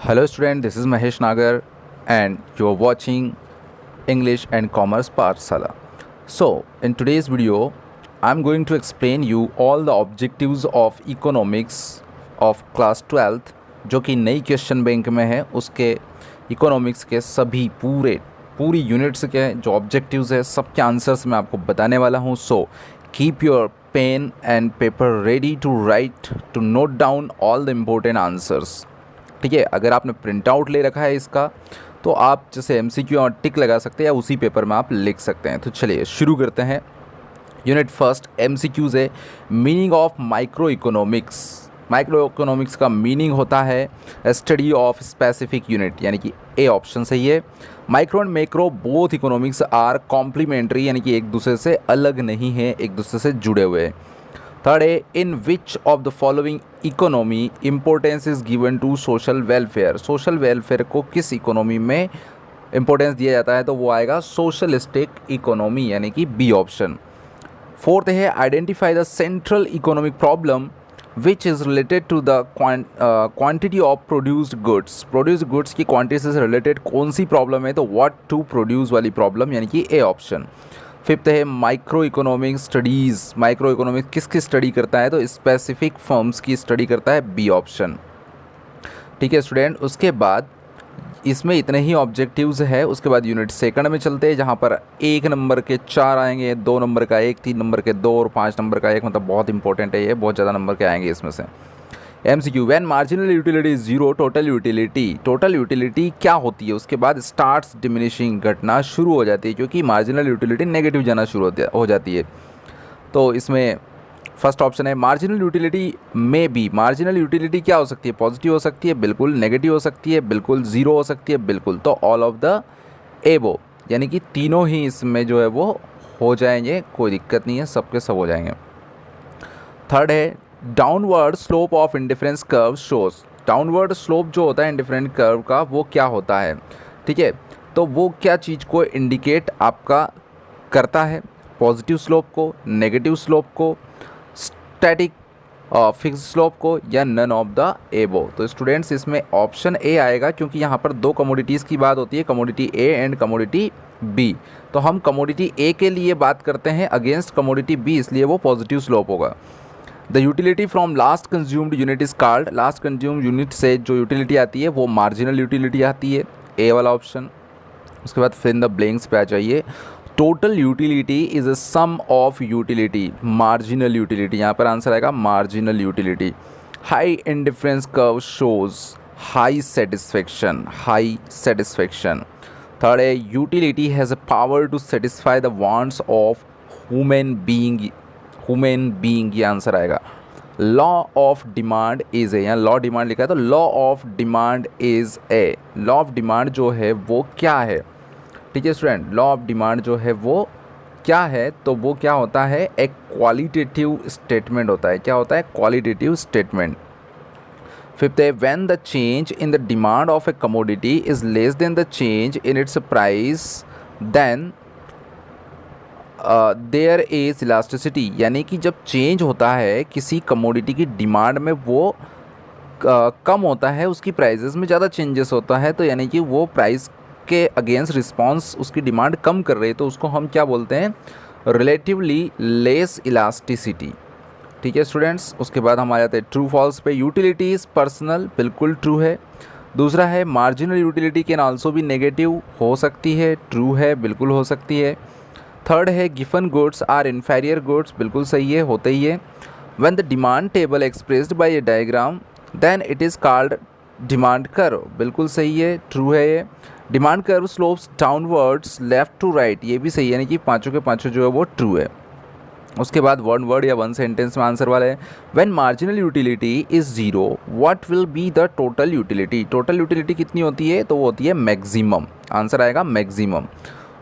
Hello student, this is Mahesh Nagar and you are watching English and Commerce Pathshala. So, in today's video, I'm going to explain you all the objectives of economics of class 12th जो कि नई question bank में है। उसके economics के सभी पूरी units के जो ऑब्जेक्टिव्स है सबके आंसर्स मैं आपको बताने वाला हूँ। So keep your pen and paper ready to write to note down all the important answers. ठीक है, अगर आपने प्रिंट आउट ले रखा है इसका तो आप जैसे एमसीक्यू और टिक लगा सकते हैं या उसी पेपर में आप लिख सकते हैं। तो चलिए शुरू करते हैं। यूनिट फर्स्ट एमसीक्यूज है meaning of micro economics. Micro economics का मीनिंग होता है स्टडी ऑफ स्पेसिफिक यूनिट, यानी कि ए ऑप्शन सही है। Micro and macro both economics are complementary, यानी कि एक दूसरे से अलग नहीं है, एक दूसरे से जुड़े हुए हैं। थर्ड है in which of the following economy importance is given to social welfare. Social welfare को किस इकोनॉमी में इम्पोर्टेंस दिया जाता है, तो वो आएगा सोशलिस्टिक इकोनॉमी, यानी कि बी ऑप्शन। फोर्थ है identify the central economic problem which is related to the quantity of produced goods. Produced goods की क्वांटिटी से रिलेटेड कौन सी प्रॉब्लम है, तो व्हाट टू प्रोड्यूस वाली प्रॉब्लम, यानी कि ए ऑप्शन। फिफ्थ है micro economic studies. Micro economic किसकी स्टडी करता है, तो स्पेसिफिक फर्म्स की स्टडी करता है, बी ऑप्शन। ठीक है स्टूडेंट, उसके बाद इसमें इतने ही ऑब्जेक्टिव्स है। उसके बाद यूनिट सेकंड में चलते हैं जहाँ पर 1 नंबर के 4 आएंगे, 2 नंबर का 1, 3 नंबर के 2 और 5 नंबर का 1। मतलब बहुत इंपॉर्टेंट है ये, बहुत ज़्यादा नंबर के आएंगे इसमें से। MCQ when marginal utility is zero total utility. Total utility क्या होती है, उसके बाद स्टार्ट्स डिमिनिशिंग, घटना शुरू हो जाती है, क्योंकि मार्जिनल यूटिलिटी नेगेटिव जाना शुरू हो जाती है। तो इसमें फर्स्ट ऑप्शन है मार्जिनल यूटिलिटी में बी। मार्जिनल यूटिलिटी क्या हो सकती है, पॉजिटिव हो सकती है बिल्कुल, नेगेटिव हो सकती है बिल्कुल, ज़ीरो हो सकती है बिल्कुल। तो ऑल ऑफ द एबो, यानी कि तीनों ही इसमें जो है वो हो जाएंगे, कोई दिक्कत नहीं है, सबके सब हो जाएंगे। थर्ड है downward slope of indifference curve shows. Downward slope जो होता है इंडिफरेंट कर्व का वो क्या होता है, ठीक है, तो वो क्या चीज़ को इंडिकेट आपका करता है, पॉजिटिव स्लोप को, नेगेटिव स्लोप को, स्टैटिक फिक्स स्लोप को, या नन ऑफ द एबो। तो स्टूडेंट्स इसमें ऑप्शन ए आएगा, क्योंकि यहाँ पर दो कमोडिटीज़ की बात होती है, commodity A and commodity B. तो हम कमोडिटी ए के लिए बात करते हैं अगेंस्ट कमोडिटी बी, इसलिए वो पॉजिटिव स्लोप होगा। The utility from last consumed unit is called. Last consumed unit से जो यूटिलिटी आती है वो मार्जिनल यूटिलिटी आती है, ए वाला ऑप्शन। उसके बाद फिर इन द ब्लैंक्स पे आ जाइए। Total utility is a sum of utility, marginal utility, यहाँ पर आंसर आएगा marginal utility. High indifference curve shows high satisfaction, high satisfaction. Third है utility has a power to satisfy the wants of human being, human being, ये answer आएगा। Law of demand is A, यहाँ law demand लिखा है तो law of demand is A. Law of demand जो है वो क्या है, ठीक है स्टूडेंट, लॉ ऑफ डिमांड जो है वो क्या है, तो वो क्या होता है, एक क्वालिटेटिव स्टेटमेंट होता है। क्या होता है, क्वालिटेटिव स्टेटमेंट। फिफ्थ है when the change in the demand of a commodity is less than the change in its price then there is elasticity, यानी कि जब चेंज होता है किसी कमोडिटी की डिमांड में वो कम होता है, उसकी प्राइजेस में ज़्यादा चेंजेस होता है, तो यानी कि वो प्राइस के अगेंस्ट रिस्पांस उसकी डिमांड कम कर रही है, तो उसको हम क्या बोलते हैं, रिलेटिवली लेस इलास्टिसिटी। ठीक है स्टूडेंट्स, उसके बाद हम आ जाते हैं ट्रू फॉल्स पे। यूटिलिटी इज़ पर्सनल, बिल्कुल ट्रू है। दूसरा है मार्जिनल यूटिलिटी कैन आल्सो भी नेगेटिव, हो सकती है, ट्रू है, बिल्कुल हो सकती है। थर्ड है given goods are inferior goods, बिल्कुल सही है, होते ही है। When the demand table expressed by a diagram then it is called demand curve, बिल्कुल सही है, ट्रू है ये। Demand curve slopes downwards left to right, ये भी सही है, यानी कि पाँचों के पाँचों जो है वो ट्रू है। उसके बाद वन वर्ड या वन सेंटेंस में आंसर वाला है when marginal utility is zero what will be the total utility. Total utility कितनी होती है, तो वो होती है मैक्सिमम, आंसर आएगा maximum.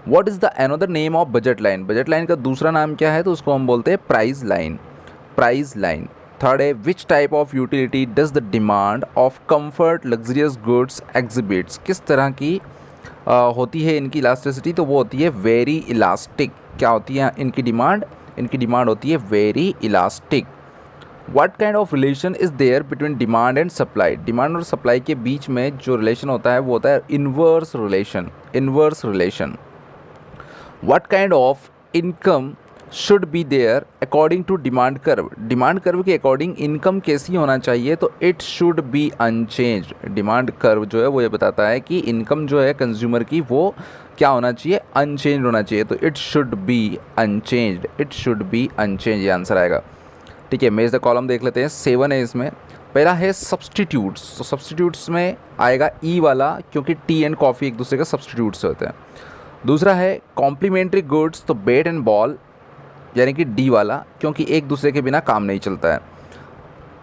What is the another name of budget line. Budget line का दूसरा नाम क्या है, तो उसको हम बोलते हैं price line, price line. Third है which type of utility does the demand of comfort luxurious goods exhibits. किस तरह की होती है इनकी इलास्टिसिटी, तो वो होती है वेरी इलास्टिक। क्या होती है इनकी डिमांड, इनकी डिमांड होती है very elastic. What kind of relation is there between demand and supply, demand और सप्लाई के बीच में जो रिलेशन होता है वो होता है inverse relation, inverse relation. What kind of income should be there according to demand curve, demand curve के अकॉर्डिंग इनकम कैसी होना चाहिए, तो it should be unchanged. Demand curve जो है वो ये बताता है कि इनकम जो है कंज्यूमर की वो क्या होना चाहिए, अनचेंज होना चाहिए, तो it should be unchanged, it should be unchange, ये आंसर आएगा। ठीक है, मेज द कॉलम देख लेते हैं। 7 है इसमें। पहला है सब्सटीट्यूट्स, तो सब्सटीट्यूट्स में आएगा ई वाला, क्योंकि टी एंड कॉफ़ी एक दूसरे का सब्सटीट्यूट्स होते हैं। दूसरा है कॉम्प्लीमेंट्री गुड्स, तो बैट एंड बॉल यानी कि डी वाला, क्योंकि एक दूसरे के बिना काम नहीं चलता है।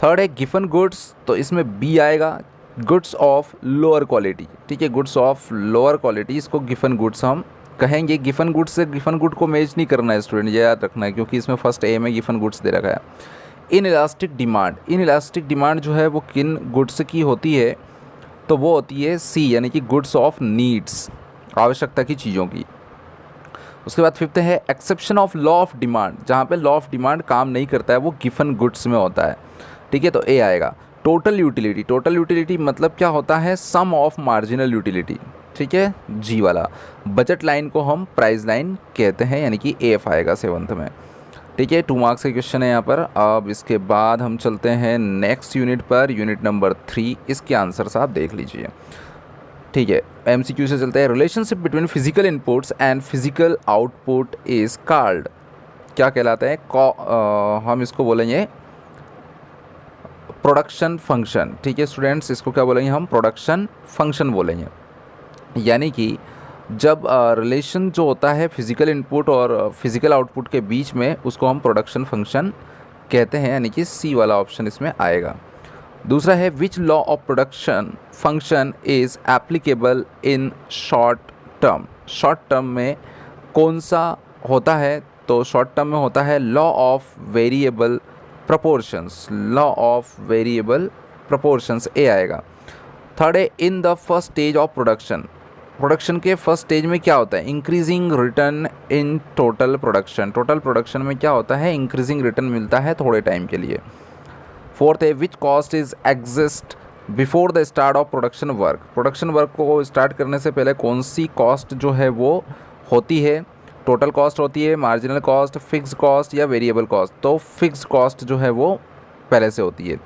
थर्ड है गिफन गुड्स, तो इसमें बी आएगा, गुड्स ऑफ लोअर क्वालिटी। ठीक है, गुड्स ऑफ लोअर क्वालिटी, इसको गिफन गुड्स हम कहेंगे। गिफन गुड्स से गिफन गुड को मैच नहीं करना है स्टूडेंट, ये याद रखना है, क्योंकि इसमें फर्स्ट ए में गिफन गुड्स दे रखा है। In elastic demand, in elastic demand जो है वो किन गुड्स की होती है, तो वो होती है सी, यानी कि गुड्स ऑफ नीड्स, आवश्यकता की चीज़ों की। उसके बाद फिफ्थ है exception of law of demand, जहाँ पे लॉ ऑफ डिमांड काम नहीं करता है वो गिफन गुड्स में होता है। ठीक है, तो ए आएगा। टोटल यूटिलिटी, टोटल यूटिलिटी मतलब क्या होता है, सम ऑफ मार्जिनल यूटिलिटी। ठीक है, जी वाला। बजट लाइन को हम प्राइस लाइन कहते हैं, यानी कि एफ आएगा 7th में। ठीक है, 2 मार्क्स के क्वेश्चन है यहाँ पर। अब इसके बाद हम चलते हैं नेक्स्ट यूनिट पर, यूनिट नंबर 3। इसके आंसर आप देख लीजिए। ठीक है, एमसीक्यू से चलते हैं। Relationship between physical inputs and physical output is called, क्या कहलाता है, हम इसको बोलेंगे प्रोडक्शन फंक्शन। ठीक है स्टूडेंट्स, इसको क्या बोलेंगे हम, प्रोडक्शन फंक्शन बोलेंगे। यानी कि जब रिलेशन जो होता है फिजिकल इनपुट और फिजिकल आउटपुट के बीच में, उसको हम प्रोडक्शन फंक्शन कहते हैं, यानी कि सी वाला ऑप्शन इसमें आएगा। दूसरा है which law of production function is applicable in short term, short term में कौन सा होता है, तो शॉर्ट टर्म में होता है law of variable proportions, law of variable proportions, A आएगा। थर्ड है in the first stage of production, production के फर्स्ट स्टेज में क्या होता है, increasing return in total production, total production में क्या होता है, इंक्रीजिंग रिटर्न मिलता है थोड़े टाइम के लिए। फोर्थ है which cost is exist before the start of production work, production work को स्टार्ट करने से पहले कौन सी कॉस्ट जो है वो होती है, टोटल कॉस्ट होती है, मार्जिनल कॉस्ट, फिक्स कॉस्ट या वेरिएबल कॉस्ट, तो फिक्स कॉस्ट जो है वो पहले से होती है।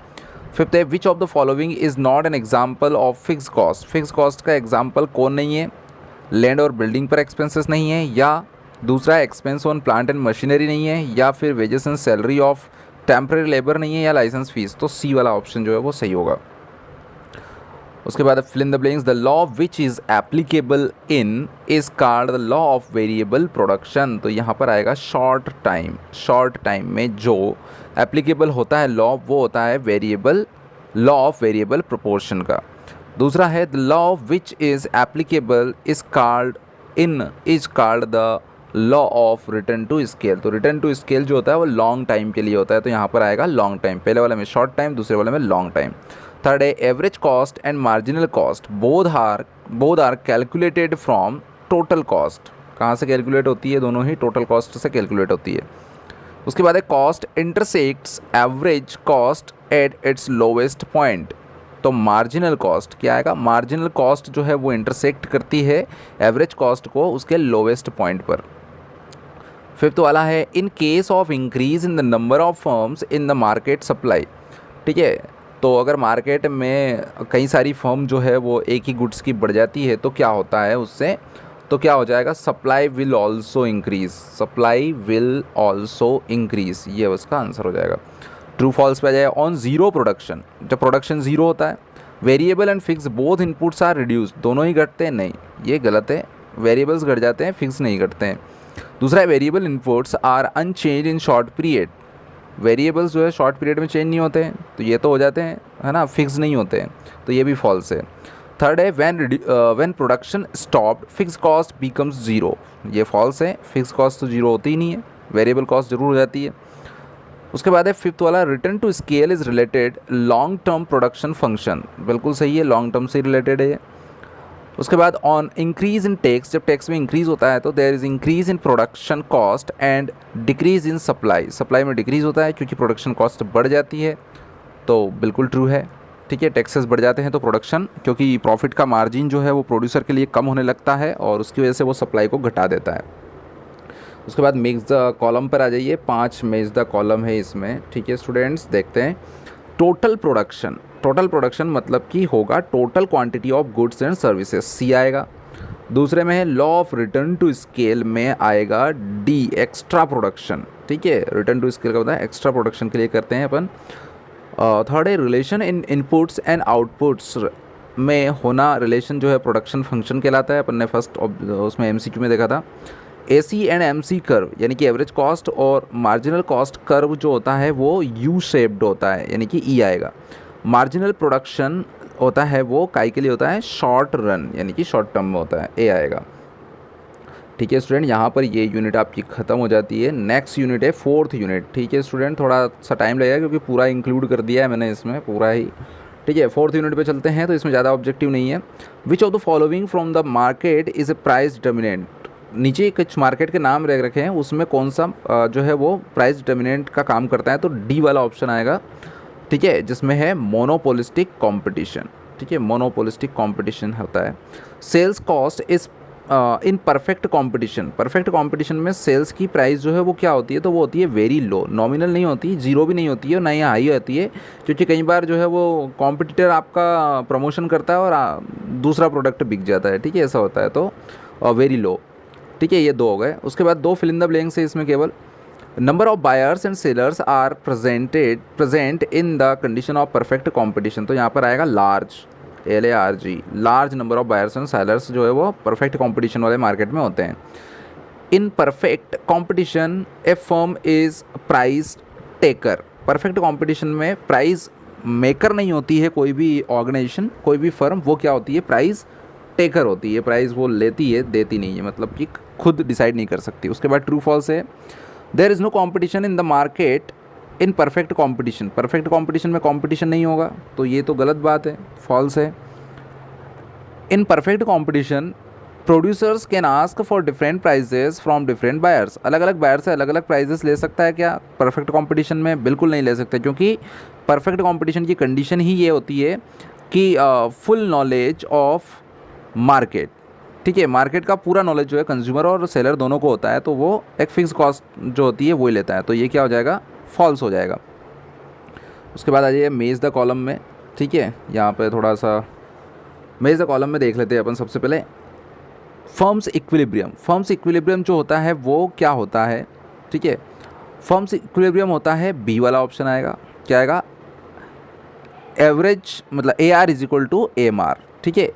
फिफ्थ है विच of the following is not an example of fix cost, fix cost का एग्जाम्पल कौन नहीं है, लैंड और बिल्डिंग पर एक्सपेंसेस नहीं है, या दूसरा expense on plant and machinery नहीं है, या फिर wages and salary of temporary labour नहीं है, या लाइसेंस फीस, तो सी वाला ऑप्शन जो है वो सही होगा। उसके बाद fill in the blanks, the law which is applicable in is called the law of variable production, तो यहाँ पर आएगा शॉर्ट टाइम, शॉर्ट टाइम में जो एप्लीकेबल होता है लॉ वो होता है variable, law of variable proportion का। दूसरा है the law which is applicable is called the law of return to scale, तो रिटर्न टू स्केल जो होता है वो लॉन्ग टाइम के लिए होता है, तो यहाँ पर आएगा लॉन्ग टाइम, पहले वाले में शॉर्ट टाइम, दूसरे वाले में लॉन्ग टाइम। थर्ड है average cost and marginal cost both are calculated from total cost, कहाँ से कैलकुलेट होती है, दोनों ही टोटल कॉस्ट से कैलकुलेट होती है। उसके बाद है cost intersects average cost at its lowest point, तो मार्जिनल कॉस्ट क्या आएगा, मार्जिनल कॉस्ट जो है वो इंटरसेक्ट करती है एवरेज कॉस्ट को उसके लोवेस्ट पॉइंट पर। फिफ्थ वाला है in case of increase in the number of firms in the market supply, ठीक है, तो अगर मार्केट में कई सारी फर्म जो है वो एक ही गुड्स की बढ़ जाती है तो क्या होता है उससे, तो क्या हो जाएगा, supply will also increase, supply will also increase, ये उसका आंसर हो जाएगा। ट्रू फॉल्स पे आ जाएगा ऑन जीरो प्रोडक्शन, जब प्रोडक्शन जीरो होता है, variable and fix both inputs are reduce, दोनों ही घटते हैं, नहीं ये गलत है, वेरिएबल्स घट जाते हैं, फिक्स नहीं घटते हैं। दूसरा है variable inputs are unchanged in short period, variables जो है शॉर्ट पीरियड में चेंज नहीं होते हैं, तो ये तो हो जाते हैं, है ना, फिक्स नहीं होते हैं, तो ये भी फॉल्स है। थर्ड है when production stopped fix cost becomes zero, ये फॉल्स है, फिक्स कॉस्ट तो जीरो होती ही नहीं है, वेरिएबल कॉस्ट जरूर हो जाती है। उसके बाद है फिफ्थ वाला return to scale is related long term production function, बिल्कुल सही है, लॉन्ग टर्म से रिलेटेड है। उसके बाद ऑन इंक्रीज इन टैक्स, जब टैक्स में इंक्रीज होता है तो there is increase in production cost and decrease in supply, supply में डिक्रीज होता है क्योंकि प्रोडक्शन कॉस्ट बढ़ जाती है, तो बिल्कुल ट्रू है। ठीक है, टैक्सेस बढ़ जाते हैं तो प्रोडक्शन, क्योंकि प्रॉफिट का मार्जिन जो है वो प्रोड्यूसर के लिए कम होने लगता है और उसकी वजह से वो सप्लाई को घटा देता है। उसके बाद मेक्स द कॉलम पर आ जाइए, 5 मेक्स द कॉलम है इसमें। ठीक है स्टूडेंट्स, देखते हैं। टोटल प्रोडक्शन, टोटल प्रोडक्शन मतलब कि होगा total quantity of goods and services, C आएगा। दूसरे में है law of return to scale में आएगा डी, एक्स्ट्रा प्रोडक्शन। ठीक है, रिटर्न टू स्केल का पता है एक्स्ट्रा प्रोडक्शन के लिए करते हैं अपन। थर्ड है relation in inputs and outputs में होना, रिलेशन जो है प्रोडक्शन फंक्शन कहलाता है, अपन ने फर्स्ट उसमें एमसीक्यू में देखा था। एसी एंड एमसी कर्व यानी कि एवरेज कॉस्ट और मार्जिनल कॉस्ट कर्व जो होता है वो यू शेप्ड होता है यानी कि ई आएगा। मार्जिनल प्रोडक्शन होता है वो काई के लिए होता है, शॉर्ट रन यानी कि शॉर्ट टर्म में होता है, ए आएगा। ठीक है स्टूडेंट, यहाँ पर ये यूनिट आपकी ख़त्म हो जाती है। नेक्स्ट यूनिट है 4th यूनिट। ठीक है स्टूडेंट, थोड़ा सा टाइम लगेगा क्योंकि पूरा इंक्लूड कर दिया है मैंने इसमें पूरा ही। ठीक है, 4th यूनिट पे चलते हैं, तो इसमें ज़्यादा ऑब्जेक्टिव नहीं है। विच of the following from the market is a price determinant, नीचे कुछ मार्केट के नाम रख रखे हैं, उसमें कौन सा जो है वो प्राइस डिटर्मिनेंट का काम करता है, तो डी वाला ऑप्शन आएगा। ठीक है, जिसमें है मोनोपोलिस्टिक कंपटीशन। ठीक है, मोनोपोलिस्टिक कंपटीशन होता है। Sales cost is in perfect competition, perfect competition में सेल्स की प्राइस जो है वो क्या होती है, तो वो होती है वेरी लो, नॉमिनल नहीं होती, जीरो भी नहीं होती है, ना ही हाई होती है, क्योंकि कई बार जो है वो कॉम्पिटिटर आपका प्रमोशन करता है और दूसरा प्रोडक्ट बिक जाता है। ठीक है, ऐसा होता है, तो वेरी लो। ठीक है, ये 2 हो गए। उसके बाद 2 फिल इन द ब्लैंक्स है इसमें केवल। Number of buyers and sellers are present in the condition of perfect competition, तो यहाँ पर आएगा large, LARG, large number of buyers and sellers जो है वो परफेक्ट कंपटीशन वाले मार्केट में होते हैं। इन perfect competition A firm is price taker, perfect competition में प्राइस मेकर नहीं होती है कोई भी ऑर्गेनाइजेशन, कोई भी फर्म, वो क्या होती है, प्राइस टेकर होती है, प्राइस वो लेती है, देती नहीं है, मतलब कि खुद डिसाइड नहीं कर सकती। उसके बाद ट्रू फॉल्स है। There is no competition in the market in perfect competition, perfect competition में कॉम्पिटिशन नहीं होगा, तो ये तो गलत बात है, फॉल्स है। In perfect competition producers can ask for different prices from different buyers, अलग अलग बायर से अलग अलग प्राइजेस ले सकता है क्या परफेक्ट कॉम्पिटिशन में, बिल्कुल नहीं ले सकते, क्योंकि परफेक्ट कॉम्पिटिशन की कंडीशन ही ये होती है कि फुल नॉलेज ऑफ मार्केट। ठीक है, मार्केट का पूरा नॉलेज जो है कंज्यूमर और सेलर दोनों को होता है, तो वो एक फिक्स कॉस्ट जो होती है वही लेता है, तो ये क्या हो जाएगा, फॉल्स हो जाएगा। उसके बाद आ जाइए मेज द कॉलम में। ठीक है, यहाँ पे थोड़ा सा मेज द कॉलम में देख लेते हैं अपन। सबसे पहले फर्म्स इक्विलिब्रियम, फर्म्स इक्विलिब्रियम जो होता है वो क्या होता है। ठीक है, फर्म्स इक्विलिब्रियम होता है, बी वाला ऑप्शन आएगा, क्या आएगा, एवरेज, मतलब AR is equal to AMR। ठीक है,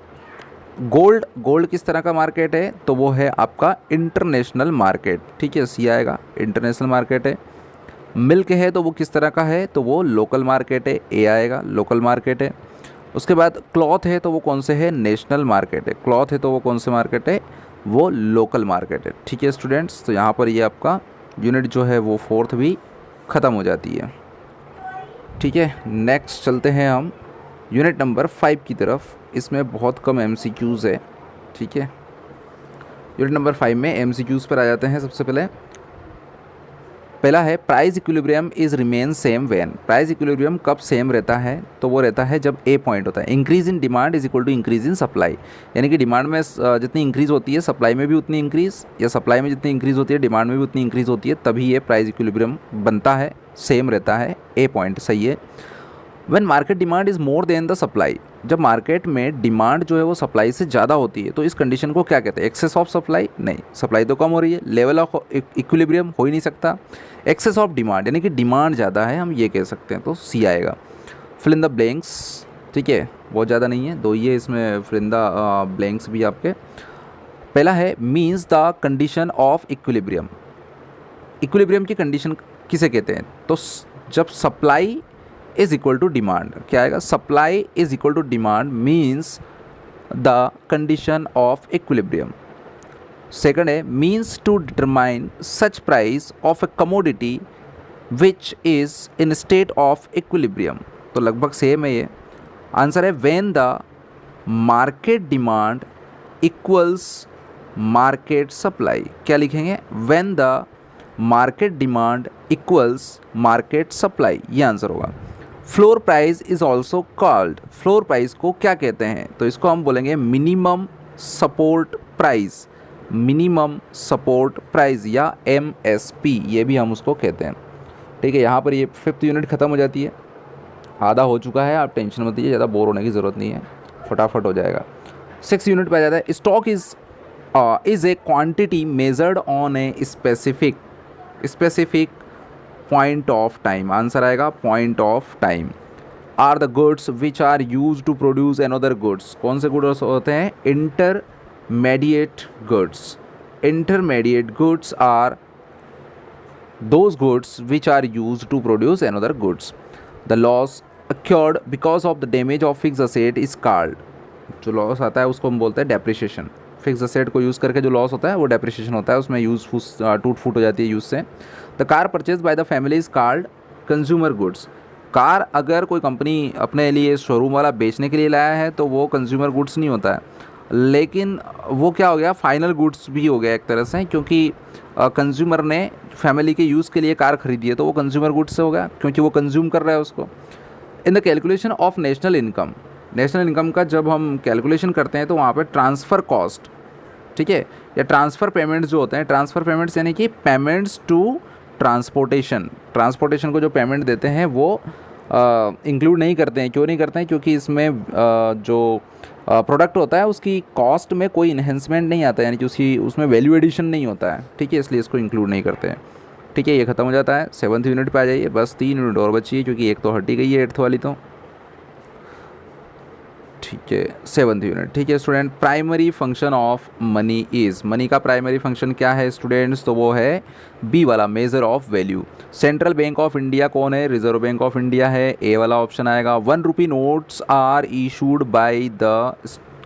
गोल्ड, गोल्ड किस तरह का मार्केट है, तो वो है आपका इंटरनेशनल मार्केट। ठीक है, सी आएगा, इंटरनेशनल मार्केट है। मिल्क है तो वो किस तरह का है, तो वो लोकल मार्केट है, ए आएगा, लोकल मार्केट है। उसके बाद क्लॉथ है तो वो कौन से है, नेशनल मार्केट है। क्लॉथ है तो वो कौन से मार्केट है, वो लोकल मार्केट है। ठीक है स्टूडेंट्स, तो यहाँ पर ये आपका यूनिट जो है वो 4th भी ख़त्म हो जाती है। ठीक है, नेक्स्ट चलते हैं हम यूनिट नंबर 5 की तरफ। इसमें बहुत कम MCQs है। ठीक है, यूनिट नंबर 5 में MCQs पर आ जाते हैं। सबसे पहला है price equilibrium is remain same when, price equilibrium कब सेम रहता है, तो वो रहता है जब ए पॉइंट होता है, increase in demand is equal to increase in supply, यानी कि डिमांड में जितनी इंक्रीज़ होती है सप्लाई में भी उतनी इंक्रीज़, या सप्लाई में जितनी इंक्रीज़ होती है डिमांड में भी उतनी इंक्रीज़ होती है, तभी ये प्राइस इक्विलिब्रियम बनता है, सेम रहता है, ए पॉइंट सही है। When market demand is more than the supply, जब मार्केट में डिमांड जो है वो सप्लाई से ज़्यादा होती है तो इस कंडीशन को क्या कहते हैं, एक्सेस ऑफ सप्लाई, नहीं, सप्लाई तो कम हो रही है, लेवल ऑफ इक्विलिब्रियम हो ही नहीं सकता, एक्सेस ऑफ डिमांड यानी कि डिमांड ज़्यादा है, हम ये कह सकते हैं, तो सी आएगा। फिल इन द ब्लैंक्स, ठीक है, बहुत ज़्यादा नहीं है, 2 ही है इसमें फिल इन द ब्लैंक्स भी आपके। पहला है means the condition of equilibrium, equilibrium की कंडीशन किसे कहते हैं, तो जब supply is equal to demand, क्या आएगा, supply is equal to demand means the condition of equilibrium. Second है means to determine such price of a commodity which is in state of equilibrium, तो लगभग सेम है ये। Answer है when the market demand equals market supply, क्या लिखेंगे, when the market demand equals market supply, ये answer होगा। Floor price is also called, floor price को क्या कहते हैं, तो इसको हम बोलेंगे minimum support price, minimum support price या MSP, ये भी हम उसको कहते हैं। ठीक है, यहाँ पर ये 5th यूनिट ख़त्म हो जाती है, आधा हो चुका है, आप टेंशन मत लीजिए, ज़्यादा बोर होने की ज़रूरत नहीं है, फटाफट हो जाएगा। 6th यूनिट पे आ जाता है, stock is a quantity measured on a specific point of time, answer आएगा point of time. Are the goods which are use to produce another goods, कौन से गुड्स होते हैं, intermediate goods, intermediate goods are those goods which are used to produce another goods. The loss occurred because of the damage of fixed asset is called, जो loss आता है उसको हम बोलते हैं डेप्रिसिएशन। फिक्स असेट को यूज़ करके जो लॉस होता है वो डेप्रिसिएशन होता है, उसमें यूज़ टूट फूट हो जाती है यूज़ से। The car purchase by the family is called consumer goods, car अगर कोई कंपनी अपने लिए शोरूम वाला बेचने के लिए लाया है तो वो कंज्यूमर गुड्स नहीं होता है, लेकिन वो क्या हो गया, फाइनल गुड्स भी हो गया एक तरह से, क्योंकि कंज्यूमर ने फैमिली के यूज़ के लिए कार खरीदी है तो वो कंज्यूमर गुड्स से हो गया, क्योंकि वो कंज्यूम कर रहा है उसको। In the calculation of national income, national income का जब हम कैलकुलेशन करते हैं तो वहाँ पे ट्रांसफ़र कॉस्ट, ठीक है, या ट्रांसफ़र पेमेंट्स जो होते हैं, ट्रांसफ़र पेमेंट्स यानी कि पेमेंट्स टू ट्रांसपोर्टेशन, ट्रांसपोर्टेशन को जो पेमेंट देते हैं वो इंक्लूड नहीं करते हैं। क्यों नहीं करते हैं, क्योंकि इसमें जो प्रोडक्ट होता है उसकी कॉस्ट में कोई इन्हेंसमेंट नहीं आता है, यानी कि उसमें वैल्यू एडिशन नहीं होता है, ठीक है, इसलिए इसको इंक्लूड नहीं करते हैं। ठीक है, ये ख़त्म हो जाता है। 7th यूनिट पे आ जाइए, बस 3 यूनिट और बची है क्योंकि एक तो हट ही गई है 8th वाली तो। ठीक है, 7th यूनिट, ठीक है student. Primary function of money is, money का प्राइमरी फंक्शन क्या है स्टूडेंट्स, तो वो है बी वाला, major of value. Central bank of India कौन है, रिजर्व बैंक ऑफ इंडिया है, ए वाला ऑप्शन आएगा। 1 rupee notes are issued by the,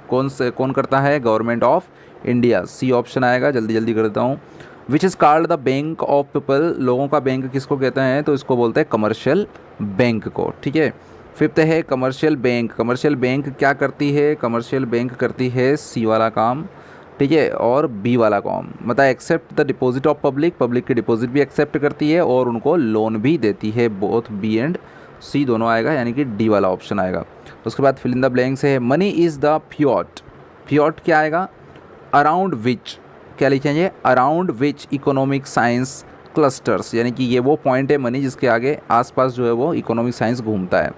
कौन करता है, government of India, C option आएगा, जल्दी जल्दी कर देता हूँ। Which is called the bank of people, लोगों का बैंक किसको कहते हैं, तो इसको बोलते हैं कमर्शियल बैंक को। ठीक है, 5th है कमर्शियल बैंक, कमर्शियल बैंक क्या करती है, कमर्शियल बैंक करती है सी वाला काम, ठीक है, और बी वाला काम, मतलब accept the deposit of public, public की डिपॉजिट भी एक्सेप्ट करती है और उनको लोन भी देती है, बोथ बी एंड सी दोनों आएगा, यानी कि डी वाला ऑप्शन आएगा। उसके बाद फिल इन द ब्लैंक्स है, money is the fiat, fiat क्या आएगा, अराउंड विच, क्या लिखेंगे, around which economic science clusters, यानी कि ये वो पॉइंट है मनी जिसके आगे आसपास जो है वो इकोनॉमिक साइंस घूमता है।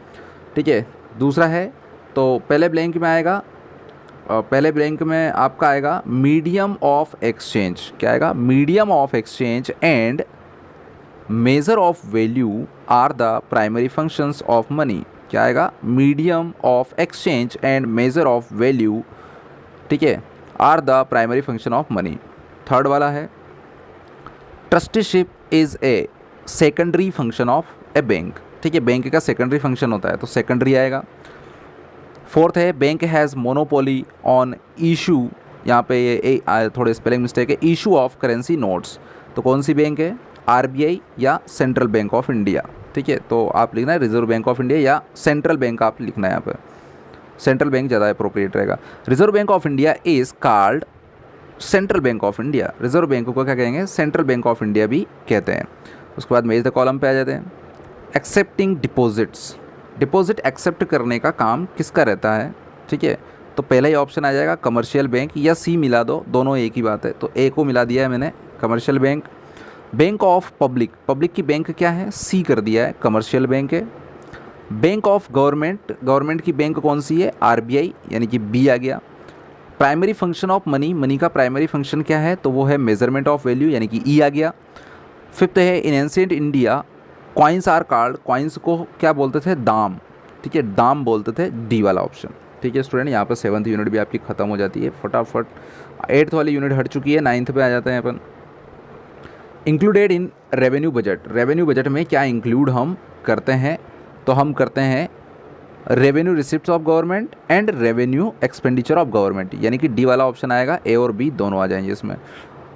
ठीक है, दूसरा है तो पहले ब्लैंक में आएगा, पहले ब्लैंक में आपका आएगा मीडियम ऑफ एक्सचेंज, क्या आएगा, medium of exchange and measure of value are the primary functions of money, क्या आएगा, medium of exchange and measure of value, ठीक है, are the primary function of money. 3rd वाला है trusteeship is a secondary function of a bank, ठीक है, bank का secondary function होता है तो सेकेंडरी आएगा। 4th है bank has monopoly on issue, यहाँ पे ये थोड़े स्पेलिंग मिस्टेक है, इशू ऑफ करेंसी नोट्स, तो कौन सी बैंक है, RBI या सेंट्रल बैंक ऑफ इंडिया। ठीक है, तो आप लिखना है रिजर्व बैंक ऑफ इंडिया या सेंट्रल बैंक, आप लिखना है यहाँ पर, सेंट्रल बैंक ज़्यादा अप्रोप्रिएट रहेगा। Reserve bank of India is called central bank of India, reserve bank को क्या कहेंगे, सेंट्रल बैंक ऑफ इंडिया भी कहते हैं। उसके बाद मेज द कॉलम पे आ जाते हैं। एक्सेप्टिंग डिपॉजिट्स, डिपॉजिट एक्सेप्ट करने का काम किसका रहता है, ठीक है, तो पहला ही ऑप्शन आ जाएगा कमर्शियल बैंक, या सी मिला दो, दोनों एक ही बात है, तो ए को मिला दिया है मैंने, commercial bank. Bank of public, public की बैंक क्या है, सी कर दिया है, कमर्शियल बैंक है। बैंक ऑफ गवर्नमेंट, गवर्नमेंट की बैंक कौन सी है, RBI, यानी कि बी आ गया। Primary function of money, money का प्राइमरी फंक्शन क्या है, तो वो है मेजरमेंट ऑफ वैल्यू, यानी कि ई आ गया। 5th है in ancient India coins are called, coins को क्या बोलते थे, दाम, ठीक है, दाम बोलते थे, डी वाला ऑप्शन। ठीक है स्टूडेंट, यहाँ पर 7th यूनिट भी आपकी ख़त्म हो जाती है फटाफट। 8th वाली यूनिट हट चुकी है, 9th पे आ जाते हैं अपन। Included in revenue budget, revenue budget में क्या इंक्लूड हम करते हैं, तो हम करते हैं revenue receipts of government and revenue expenditure of government, यानी कि डी वाला ऑप्शन आएगा, ए और बी दोनों आ जाएंगे इसमें।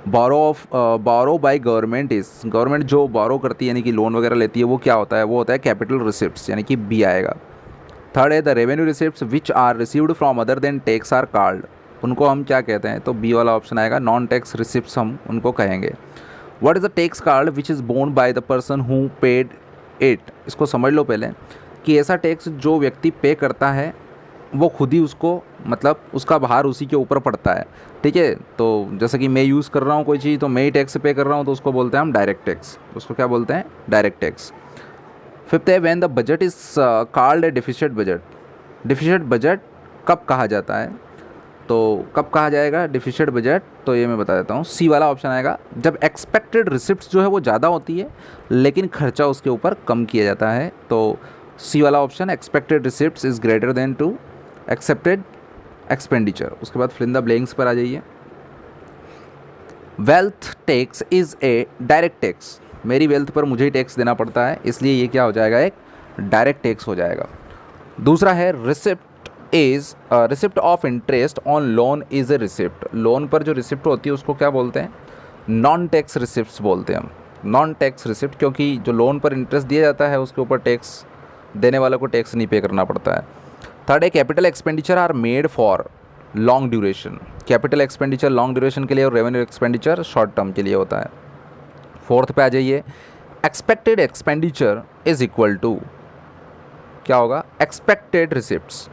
बारो बाय गवर्नमेंट इज़, गवर्नमेंट जो बारो करती है यानी कि लोन वगैरह लेती है वो क्या होता है, वो होता है कैपिटल रिसिप्ट्स, यानी कि बी आएगा। 3rd है the revenue receipts which are received from other than tax are called, उनको हम क्या कहते हैं, तो बी वाला ऑप्शन आएगा, नॉन टैक्स रिसिप्ट्स हम उनको कहेंगे। What is the tax card which is borne by the person who paid it. इसको समझ लो पहले कि ऐसा टैक्स जो व्यक्ति पे करता है वो खुद ही उसको, मतलब उसका भार उसी के ऊपर पड़ता है, ठीक है। तो जैसे कि मैं यूज़ कर रहा हूँ कोई चीज़, तो मैं ही टैक्स पे कर रहा हूँ, तो उसको बोलते हैं हम डायरेक्ट टैक्स। उसको क्या बोलते हैं, डायरेक्ट टैक्स। फिफ्थ है, when the budget is called a deficit budget. Deficit budget कब कहा जाता है, तो कब कहा जाएगा डिफिसिट बजट, तो ये मैं बता देता हूँ, सी वाला ऑप्शन आएगा, जब एक्सपेक्टेड रिसिप्ट्स जो है वो ज़्यादा होती है लेकिन खर्चा उसके ऊपर कम किया जाता है। तो सी वाला option, expected receipts is greater than to accepted expenditure. उसके बाद फिल इन द ब्लैंक्स पर आ जाइए। Wealth tax is a direct tax. मेरी वेल्थ पर मुझे ही टैक्स देना पड़ता है, इसलिए ये क्या हो जाएगा, एक डायरेक्ट टैक्स हो जाएगा। दूसरा है receipt of interest on loan is a receipt. Loan पर जो रिसिप्ट होती है उसको क्या बोलते हैं, नॉन टैक्स रिसिप्ट्स बोलते हैं हम, नॉन टैक्स रिसिप्ट, क्योंकि जो लोन पर इंटरेस्ट दिया जाता है उसके ऊपर टैक्स देने वाले को टैक्स नहीं पे करना पड़ता है। थर्ड है, capital expenditure are made for long duration. Capital expenditure long duration के लिए और रेवेन्यू एक्सपेंडिचर शॉर्ट टर्म के लिए होता है। फोर्थ पे आ जाइए, expected expenditure is equal to क्या होगा, expected receipts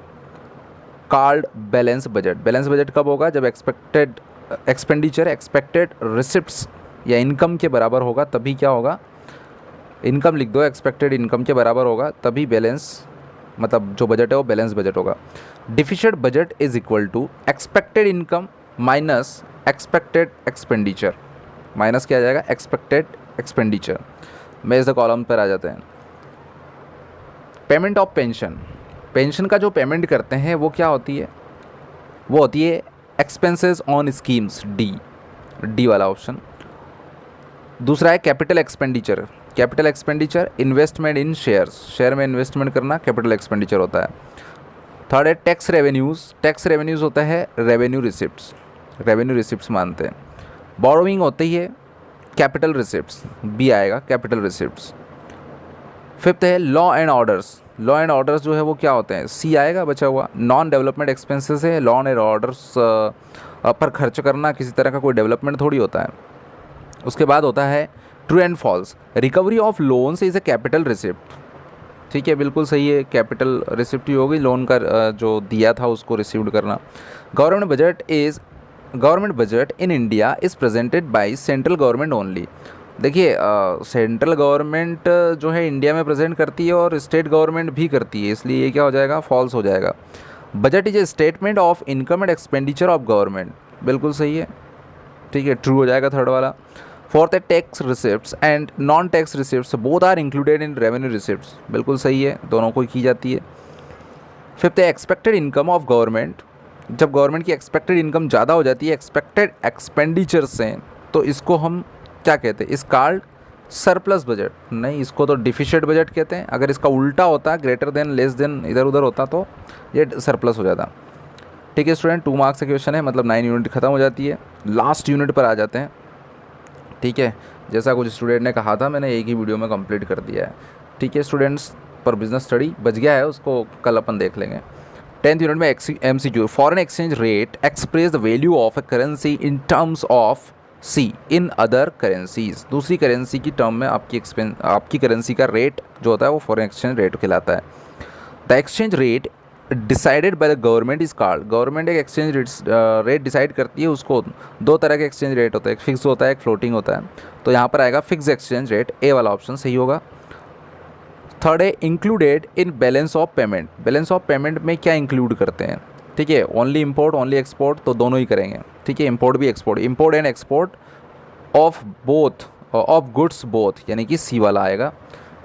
called balance budget. Balance budget कब होगा, जब एक्सपेक्टेड एक्सपेंडिचर एक्सपेक्टेड रिसिप्ट्स या इनकम के बराबर होगा, तभी क्या होगा, इनकम लिख दो, एक्सपेक्टेड इनकम के बराबर होगा तभी बैलेंस, मतलब जो बजट है वो बैलेंस बजट होगा। Deficit budget is equal to expected income minus expected expenditure, minus क्या आ जाएगा, एक्सपेक्टेड एक्सपेंडिचर। मैं इस कॉलम पर आ जाते हैं। पेमेंट ऑफ पेंशन, पेंशन का जो पेमेंट करते हैं वो क्या होती है, वो होती है एक्सपेंसेस ऑन स्कीम्स, डी वाला ऑप्शन। दूसरा है capital expenditure. Capital expenditure investment इन शेयर्स, शेयर में इन्वेस्टमेंट करना कैपिटल एक्सपेंडिचर होता है। थर्ड है टैक्स रेवेन्यूज़। टैक्स रेवेन्यूज़ होता है रेवेन्यू रिसिप्ट्स, रेवेन्यू रिसिप्ट्स मानते हैं। बोरोइंग होती है कैपिटल रिसिप्ट्स, बी आएगा कैपिटल रिसिप्ट्स। फिफ्थ है law and orders. Law and orders जो है वो क्या होते हैं, सी आएगा बचा हुआ। नॉन डेवलपमेंट एक्सपेंसेस है, लॉ एंड ऑर्डर्स पर खर्च करना किसी तरह का कोई डेवलपमेंट थोड़ी होता है। उसके बाद होता है true and false, recovery of loans is a capital receipt. ठीक है, बिल्कुल सही है, कैपिटल रिसिप्ट ही होगी, लोन का जो दिया था उसको रिसीव्ड करना। Government budget in India is presented by central government only. देखिए सेंट्रल गवर्नमेंट जो है इंडिया में प्रेजेंट करती है और स्टेट गवर्नमेंट भी करती है, इसलिए ये क्या हो जाएगा, फॉल्स हो जाएगा। Budget is a statement of income and expenditure of government, बिल्कुल सही है, ठीक है, ट्रू हो जाएगा थर्ड वाला। फोर्थ है tax receipts and non tax receipts both are included in revenue receipts, बिल्कुल सही है, दोनों को की जाती है। फिफ्थ है एक्सपेक्टेड इनकम ऑफ गवर्नमेंट। जब गवर्नमेंट की एक्सपेक्टेड इनकम ज़्यादा हो जाती है एक्सपेक्टेड एक्सपेंडिचर से, तो इसको हम क्या कहते हैं, इस कॉल्ड सरप्लस बजट, नहीं इसको तो डिफिसिट बजट कहते हैं। अगर इसका उल्टा होता, ग्रेटर देन लेस देन इधर उधर होता, तो ये सरप्लस हो जाता। ठीक है स्टूडेंट, 2 मार्क्स का क्वेश्चन है, मतलब 9 यूनिट खत्म हो जाती है। लास्ट यूनिट पर आ जाते हैं। ठीक है, जैसा कुछ स्टूडेंट ने कहा था मैंने एक ही वीडियो में कंप्लीट कर दिया है। ठीक है स्टूडेंट्स, पर बिजनेस स्टडी बच गया है, उसको कल अपन देख लेंगे। 10th यूनिट में MCQ, foreign exchange rate express the value of a currency in terms of see in other currencies. दूसरी करेंसी की टर्म में आपकी करेंसी का रेट जो होता है वो फॉरेन एक्सचेंज रेट कहलाता है। The exchange rate decided by the government is called. Government एक एक्सचेंज रेट डिसाइड करती है, उसको 2 तरह के एक्सचेंज रेट होता है, एक फिक्स होता है एक फ्लोटिंग होता है। तो यहाँ पर आएगा फिक्स एक्सचेंज रेट, ए वाला ऑप्शन सही होगा। थर्ड है included in balance of payment. Balance of payment में क्या इंक्लूड करते हैं, ठीक है, ओनली इंपोर्ट ओनली एक्सपोर्ट, तो दोनों ही करेंगे। ठीक है, इंपोर्ट भी export, import and export of both of goods both, यानी कि सी वाला आएगा।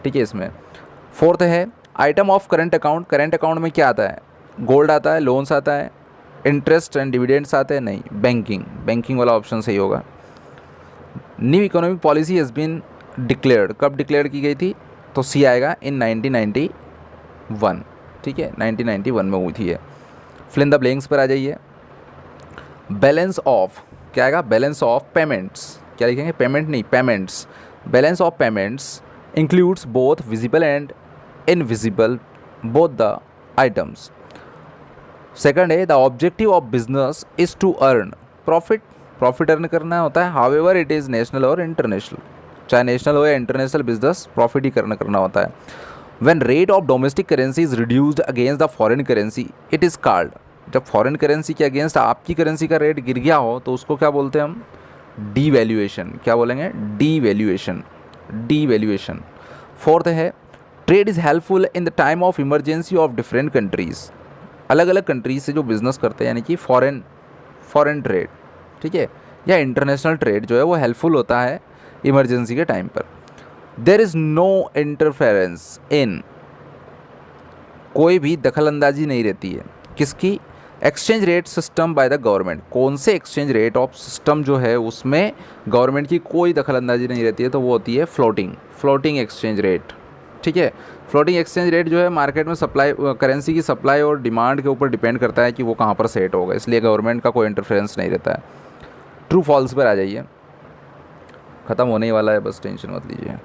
ठीक है, इसमें फोर्थ है item of current account. Current account में क्या आता है, गोल्ड आता है, लोन्स आता है, इंटरेस्ट एंड डिविडेंड्स आते हैं, नहीं बैंकिंग वाला ऑप्शन सही होगा। New economic policy has been declared, कब डिक्लेयर की गई थी, तो सी आएगा इन 1991। ठीक है, 1991 में हुई थी ये। फिल इन द ब्लैंक्स पर आ जाइए। बैलेंस ऑफ क्या आएगा, बैलेंस ऑफ पेमेंट्स, क्या लिखेंगे, पेमेंट नहीं payments. Balance of payments includes both visible and invisible both the items. Second है the objective of business is to earn profit, profit earn करना होता है। हाउएवर इट इज़ नेशनल और international, चाहे national हो या इंटरनेशनल बिजनेस प्रॉफिट ही करना होता है। When rate of domestic currency is reduced against the foreign currency it is called, जब फॉरेन करेंसी के अगेंस्ट आपकी करेंसी का रेट गिर गया हो तो उसको क्या बोलते हैं हम? डीवैल्यूएशन। क्या बोलेंगे? Devaluation, devaluation. फोर्थ है trade is helpful in the time of emergency of different countries, अलग अलग कंट्रीज से जो बिज़नेस करते हैं यानी कि फॉरेन ट्रेड, ठीक है, या इंटरनेशनल ट्रेड जो है वो हेल्पफुल होता है इमरजेंसी के टाइम पर। There is no interference in, कोई भी दखल अंदाजी नहीं रहती है किसकी? Exchange rate system by the government. कौन से एक्सचेंज रेट ऑफ सिस्टम जो है उसमें गवर्नमेंट की कोई दखल अंदाजी नहीं रहती है, तो वो होती है फ्लोटिंग एक्सचेंज रेट, ठीक है। फ्लोटिंग एक्सचेंज रेट जो है मार्केट में सप्लाई, करेंसी की सप्लाई और डिमांड के ऊपर डिपेंड करता है कि वो कहाँ पर सेट होगा, इसलिए गवर्नमेंट का कोई इंटरफेरेंस नहीं रहता है। ट्रू फॉल्स पर आ जाइए, ख़त्म होने ही वाला है, बस टेंशन मत लीजिए।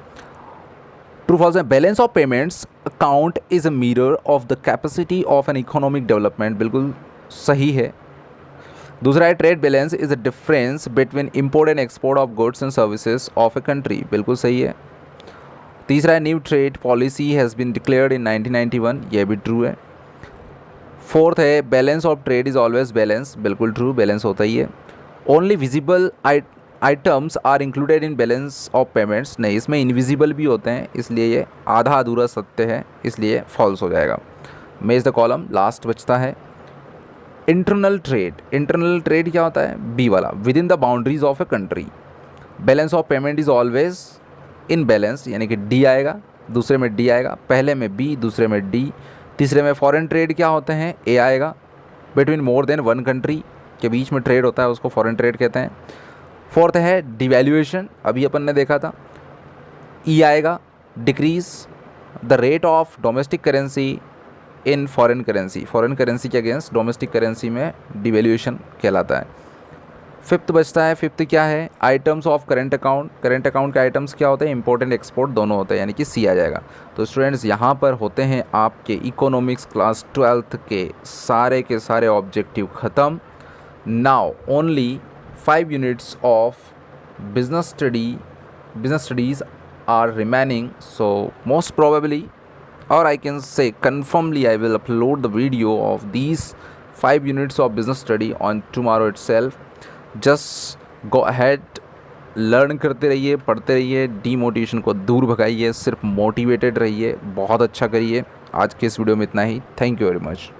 ट्रू फॉल्स है balance of payments account is a mirror of the capacity of an economic development, बिल्कुल सही है। दूसरा है trade balance is a difference between import and export of goods and services of a country, बिल्कुल सही है। तीसरा है new trade policy has been declared in 1991, यह भी ट्रू है। फोर्थ है balance of trade is always balance, बिल्कुल ट्रू, बैलेंस होता ही है। Only visible items are included in balance of payments, नहीं, इसमें इनविजिबल भी होते हैं, इसलिए ये आधा अधूरा सत्य है, इसलिए फॉल्स हो जाएगा। मेज द कॉलम, लास्ट बचता है इंटरनल ट्रेड क्या होता है? बी वाला, with in the boundaries of a country. Balance of payment is always in balance, यानी कि डी आएगा, दूसरे में डी आएगा, पहले में बी, दूसरे में डी, तीसरे में फॉरेन ट्रेड क्या होते हैं? ए आएगा। Between more than one country के बीच में ट्रेड होता है उसको फॉरेन ट्रेड कहते हैं। फोर्थ है डिवैल्यूएशन, अभी अपन ने देखा था, ई आएगा। Decrease the rate of domestic currency in foreign currency के अगेंस्ट डोमेस्टिक करेंसी में डिवैल्यूएशन कहलाता है। फिफ्थ बचता है, फिफ्थ क्या है? आइटम्स ऑफ करेंट अकाउंट के आइटम्स क्या होते हैं? इंपोर्ट एंड एक्सपोर्ट दोनों होते हैं, यानी कि सी आ जाएगा। तो स्टूडेंट्स यहाँ पर होते हैं आपके इकोनॉमिक्स क्लास 12th के सारे ऑब्जेक्टिव ख़त्म। Now only 5 units of business studies are remaining, so most probably, or I can say confirmly, I will upload the video of these 5 units of business study on tomorrow itself. Just go ahead, learn करते रहिए, पढ़ते रहिए, demotivation को दूर भगाइए, सिर्फ motivated रहिए, बहुत अच्छा करिए। आज के इस वीडियो में इतना ही। Thank you very much.